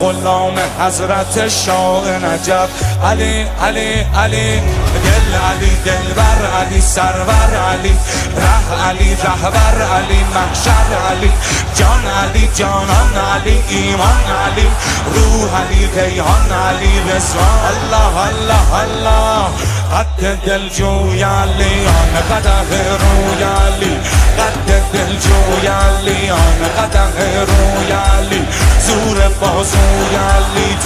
غلام حضرت شاه نجف. علی علی علی دل علی دلبر علی سرور علی ره علی رهبر علی محشر علی جان علی جانان علی ایمان علی روح علی ریحان علی رضوان. الله الله الله قد دل جوی علی آن قدح روی علی قد دل جوی علی آن قدح روی علی زور بازوی علی